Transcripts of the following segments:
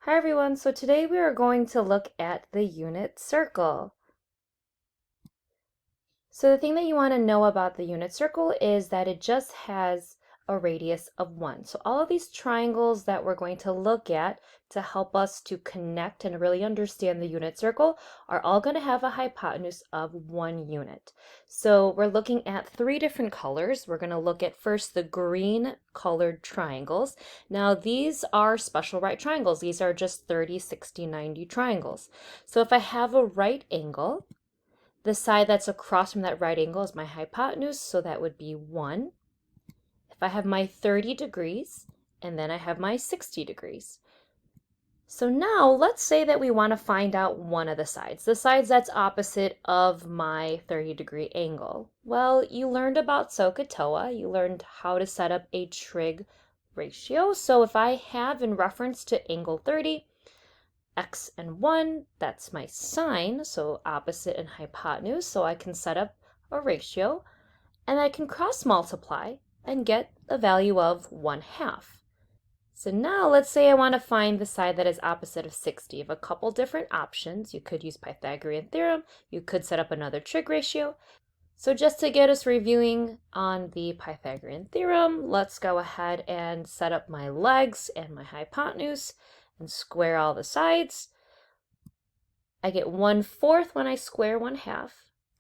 Hi everyone, so today we are going to look at the unit circle. So the thing that you want to know about the unit circle is that it just has a radius of 1. So all of these triangles that we're going to look at to help us to connect and really understand the unit circle are all going to have a hypotenuse of 1 unit. So we're looking at 3 different colors. We're going to look at first the green colored triangles. Now these are special right triangles. These are just 30, 60, 90 triangles. So if I have a right angle, the side that's across from that right angle is my hypotenuse, so that would be 1. If I have my 30 degrees, and then I have my 60 degrees. So now let's say that we want to find out one of the sides that's opposite of my 30-degree angle. Well, you learned about SOHCAHTOA, you learned how to set up a trig ratio. So if I have in reference to angle 30, x and 1, that's my sine, so opposite and hypotenuse, so I can set up a ratio, and I can cross multiply and get a value of 1/2. So now let's say I want to find the side that is opposite of 60. You have a couple different options. You could use Pythagorean theorem, you could set up another trig ratio. So just to get us reviewing on the Pythagorean theorem, let's go ahead and set up my legs and my hypotenuse and square all the sides. I get 1/4 when I square 1/2,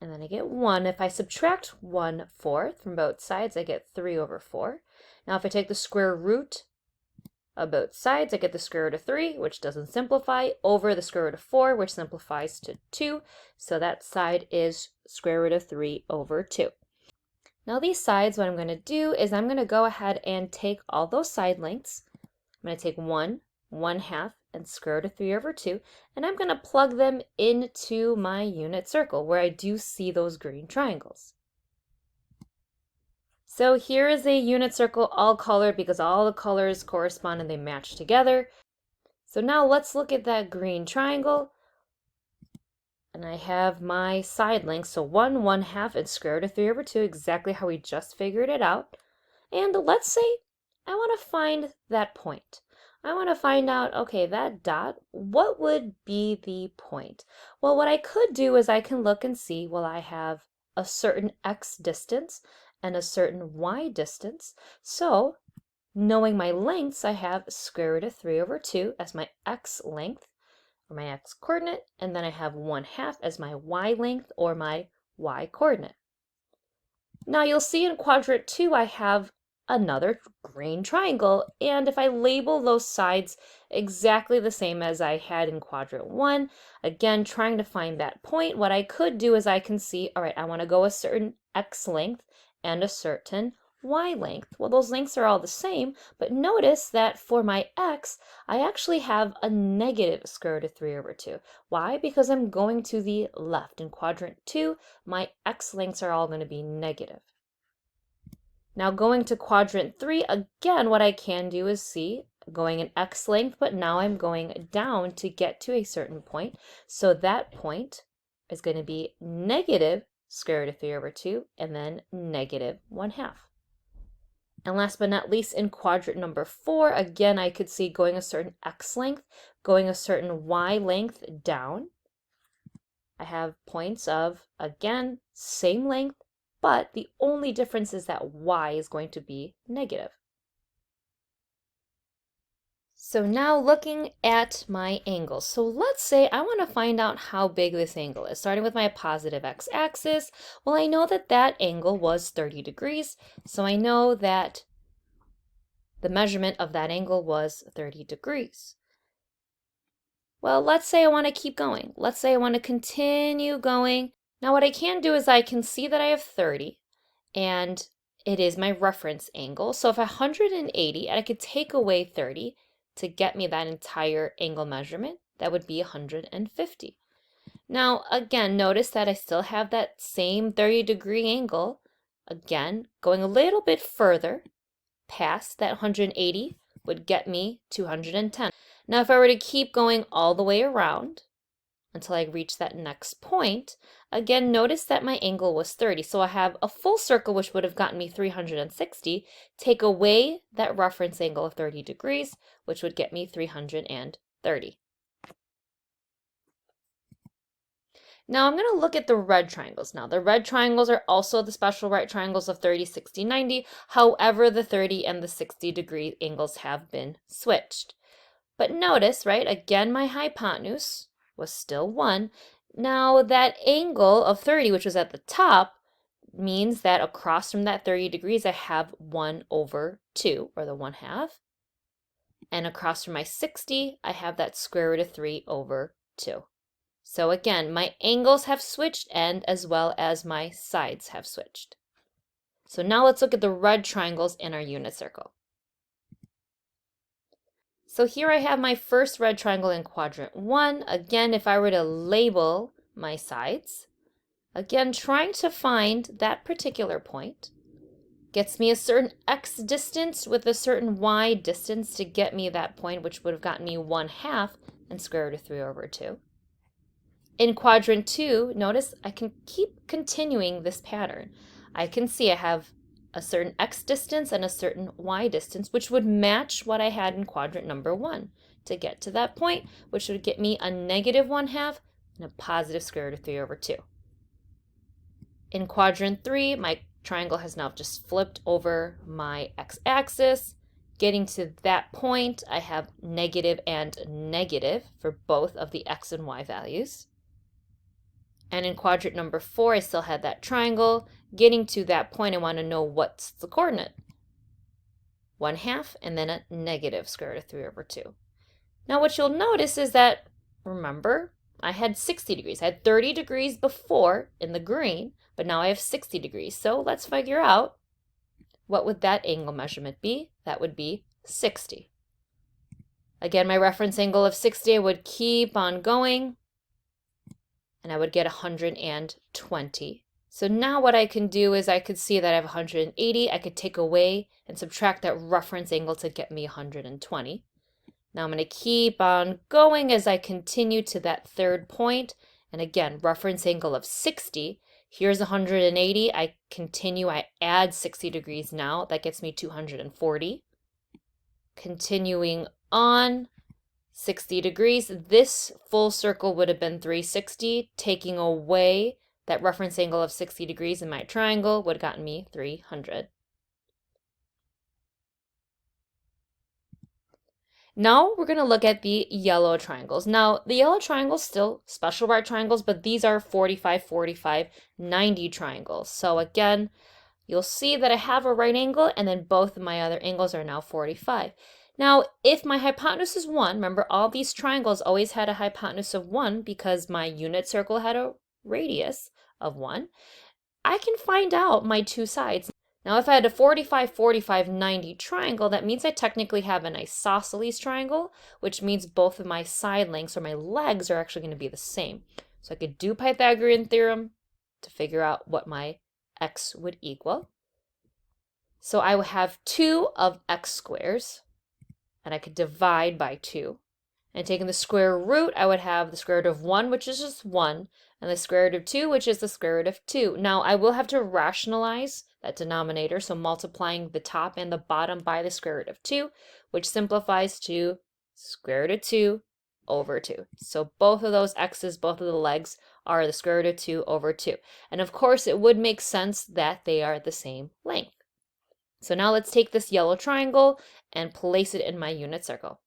and then I get 1. If I subtract 1/4 from both sides, I get 3/4. Now if I take the square root of both sides, I get the square root of 3, which doesn't simplify, over the square root of 4, which simplifies to 2. So that side is square root of 3/2. Now these sides, what I'm going to do is I'm going to go ahead and take all those side lengths. I'm going to take 1, 1/2, and square root of 3/2, and I'm going to plug them into my unit circle where I do see those green triangles. So here is a unit circle all colored because all the colors correspond and they match together. So now let's look at that green triangle. And I have my side lengths, so 1, 1/2, and square root of 3/2, exactly how we just figured it out. And let's say I want to find that point. I want to find out, okay, that dot, what would be the point? Well, what I could do is I can look and see, well, I have a certain x distance and a certain y distance. So knowing my lengths, I have square root of 3/2 as my x length, or my x coordinate, and then I have 1/2 as my y length, or my y coordinate. Now you'll see in quadrant 2 I have another green triangle, and if I label those sides exactly the same as I had in quadrant 1, again trying to find that point, what I could do is I can see, all right, I want to go a certain x length and a certain y length. Well, those lengths are all the same, but notice that for my x, I actually have a negative square root of 3/2. Why? Because I'm going to the left. In quadrant 2, my x lengths are all going to be negative. Now going to quadrant 3, again, what I can do is see going an x length, but now I'm going down to get to a certain point. So that point is going to be negative square root of 3/2 and then negative 1/2. And last but not least, in quadrant number 4, again, I could see going a certain x length, going a certain y length down. I have points of, again, same length, but the only difference is that y is going to be negative. So now looking at my angles. So let's say I want to find out how big this angle is. Starting with my positive x-axis, well, I know that that angle was 30 degrees, so I know that the measurement of that angle was 30 degrees. Well, let's say I want to keep going. Let's say I want to continue going. Now what I can do is I can see that I have 30, and it is my reference angle. So if 180, and I could take away 30 to get me that entire angle measurement, that would be 150. Now, again, notice that I still have that same 30-degree angle. Again, going a little bit further past that 180 would get me 210. Now, if I were to keep going all the way around until I reach that next point, again, notice that my angle was 30. So I have a full circle, which would have gotten me 360. Take away that reference angle of 30 degrees, which would get me 330. 30. Now I'm going to look at the red triangles now. The red triangles are also the special right triangles of 30, 60, 90. However, the 30 and the 60-degree angles have been switched. But notice, right, again, my hypotenuse was still 1. Now that angle of 30, which was at the top, means that across from that 30 degrees, I have 1 over 2, or the 1/2. And across from my 60, I have that square root of 3 over 2. So again, my angles have switched and as well as my sides have switched. So now let's look at the red triangles in our unit circle. So here I have my first red triangle in quadrant 1. Again, if I were to label my sides, again, trying to find that particular point gets me a certain x distance with a certain y distance to get me that point, which would have gotten me 1/2 and square root of 3 over 2. In quadrant 2, notice I can keep continuing this pattern. I can see I have a certain x distance and a certain y distance, which would match what I had in quadrant number 1 to get to that point, which would get me a negative 1/2 and a positive square root of 3 over 2. In quadrant 3, my triangle has now just flipped over my x-axis. Getting to that point, I have negative and negative for both of the x and y values. And in quadrant number 4, I still had that triangle. Getting to that point, I want to know what's the coordinate. 1/2 and then a negative square root of 3 over 2. Now what you'll notice is that, remember, I had 60 degrees. I had 30 degrees before in the green, but now I have 60 degrees. So let's figure out what would that angle measurement be. That would be 60. Again, my reference angle of 60, I would keep on going, and I would get 120. So now what I can do is I could see that I have 180. I could take away and subtract that reference angle to get me 120. Now I'm going to keep on going as I continue to that third point. And again, reference angle of 60. Here's 180. I continue, I add 60 degrees now. That gets me 240. Continuing on, 60 degrees. This full circle would have been 360. Taking away that reference angle of 60 degrees in my triangle would have gotten me 300. Now we're going to look at the yellow triangles. Now the yellow triangles still special right triangles, but these are 45, 45, 90 triangles. So again, you'll see that I have a right angle and then both of my other angles are now 45. Now, if my hypotenuse is 1, remember all these triangles always had a hypotenuse of 1 because my unit circle had a radius of 1, I can find out my two sides. Now, if I had a 45, 45, 90 triangle, that means I technically have an isosceles triangle, which means both of my side lengths or my legs are actually going to be the same. So I could do Pythagorean theorem to figure out what my x would equal. So I would have 2 of x squares, and I could divide by 2. And taking the square root, I would have the square root of 1, which is just 1, and the square root of 2, which is the square root of 2. Now, I will have to rationalize that denominator, so multiplying the top and the bottom by the square root of 2, which simplifies to square root of 2 over 2. So both of those x's, both of the legs, are the square root of 2 over 2. And of course, it would make sense that they are the same length. So now let's take this yellow triangle and place it in my unit circle.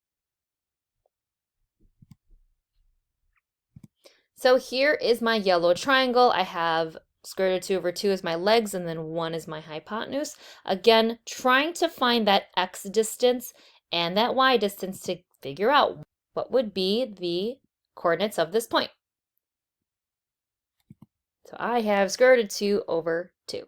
So here is my yellow triangle. I have square root of 2 over 2 is my legs, and then 1 is my hypotenuse. Again, trying to find that x distance and that y distance to figure out what would be the coordinates of this point. So I have square root of 2 over 2.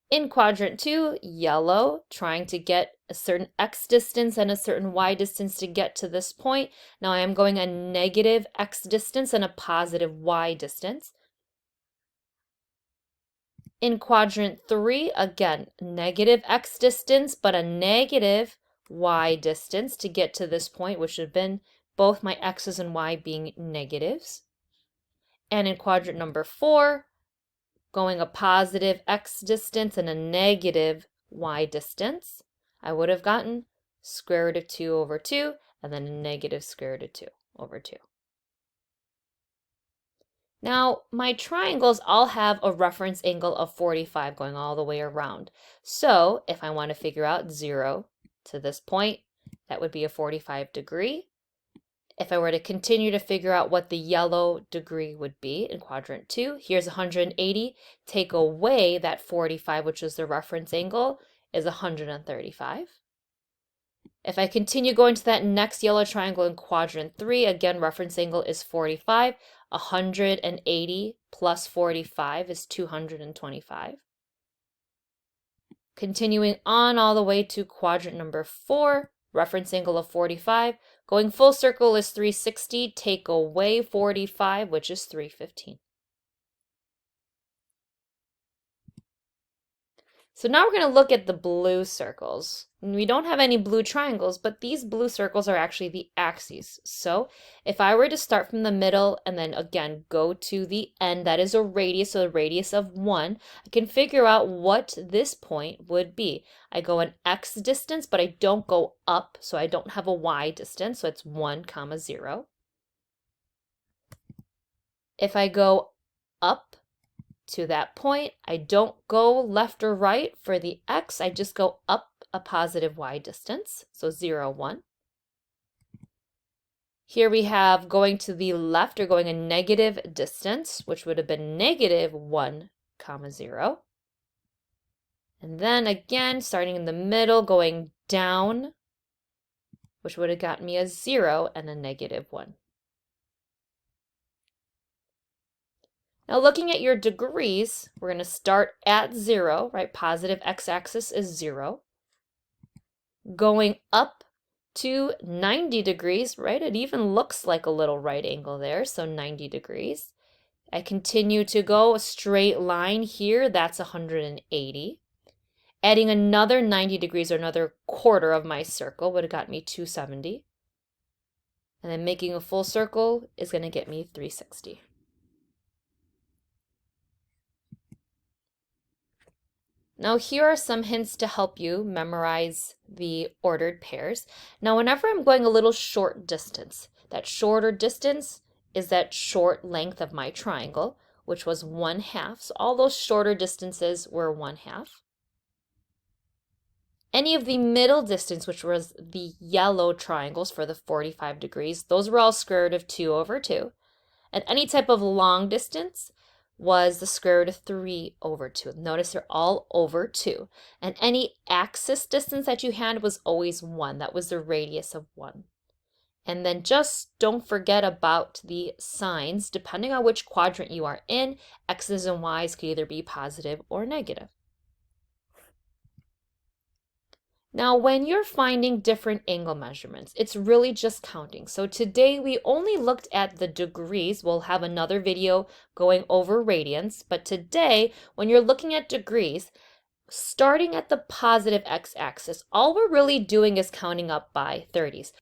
In quadrant 2, yellow, trying to get a certain x distance and a certain y distance to get to this point. Now I am going a negative x distance and a positive y distance. In quadrant 3, again, negative x distance, but a negative y distance to get to this point, which would have been both my x's and y being negatives. And in quadrant number 4, going a positive x distance and a negative y distance, I would have gotten square root of 2 over 2. and then a negative square root of 2 over 2. Now, my triangles all have a reference angle of 45 going all the way around. So if I want to figure out 0 to this point, that would be a 45 degree. If I were to continue to figure out what the yellow degree would be in quadrant 2, here's 180. Take away that 45, which is the reference angle, is 135. If I continue going to that next yellow triangle in quadrant 3, again, reference angle is 45. 180 plus 45 is 225. Continuing on all the way to quadrant number 4, reference angle of 45. Going full circle is 360. Take away 45, which is 315. So now we're going to look at the blue circles. We don't have any blue triangles, but these blue circles are actually the axes. So if I were to start from the middle and then again go to the end, that is a radius, so a radius of 1, I can figure out what this point would be. I go an x distance, but I don't go up, so I don't have a y distance, so it's 1, 0. If I go up to that point, I don't go left or right for the x, I just go up a positive y distance, so 0, 1. Here we have going to the left or going a negative distance, which would have been negative 1, 0. And then again, starting in the middle, going down, which would have gotten me a 0 and a negative 1. Now looking at your degrees, we're going to start at 0, right? Positive x-axis is 0. Going up to 90 degrees, right? It even looks like a little right angle there, so 90 degrees. I continue to go a straight line here, that's 180. Adding another 90 degrees or another quarter of my circle would have got me 270. And then making a full circle is going to get me 360. Now here are some hints to help you memorize the ordered pairs. Now whenever I'm going a little short distance, that shorter distance is that short length of my triangle, which was 1/2. So all those shorter distances were 1/2. Any of the middle distance, which was the yellow triangles for the 45 degrees, those were all square root of 2 over 2. And any type of long distance was the square root of 3 over 2. Notice they're all over 2. And any axis distance that you had was always 1. That was the radius of 1. And then just don't forget about the signs. Depending on which quadrant you are in, x's and y's could either be positive or negative. Now, when you're finding different angle measurements, it's really just counting. So today we only looked at the degrees. We'll have another video going over radians. But today, when you're looking at degrees, starting at the positive x-axis, all we're really doing is counting up by 30s.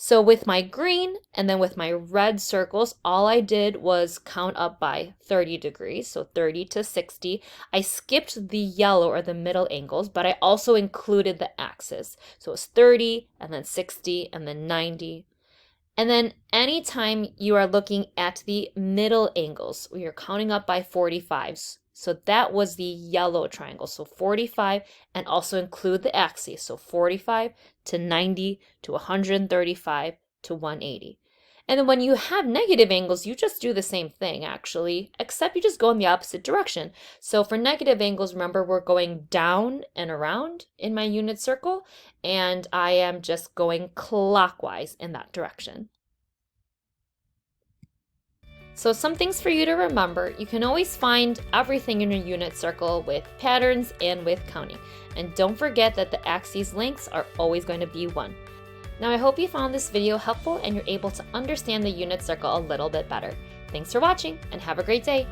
So with my green and then with my red circles, all I did was count up by 30 degrees, so 30 to 60. I skipped the yellow or the middle angles, but I also included the axis. So it's 30 and then 60 and then 90. And then anytime you are looking at the middle angles, we are counting up by 45s. So that was the yellow triangle. So 45 and also include the axes. So 45 to 90 to 135 to 180. And then when you have negative angles, you just do the same thing actually, except you just go in the opposite direction. So for negative angles, remember we're going down and around in my unit circle, and I am just going clockwise in that direction. So some things for you to remember, you can always find everything in your unit circle with patterns and with counting. And don't forget that the axes lengths are always going to be 1. Now I hope you found this video helpful and you're able to understand the unit circle a little bit better. Thanks for watching and have a great day.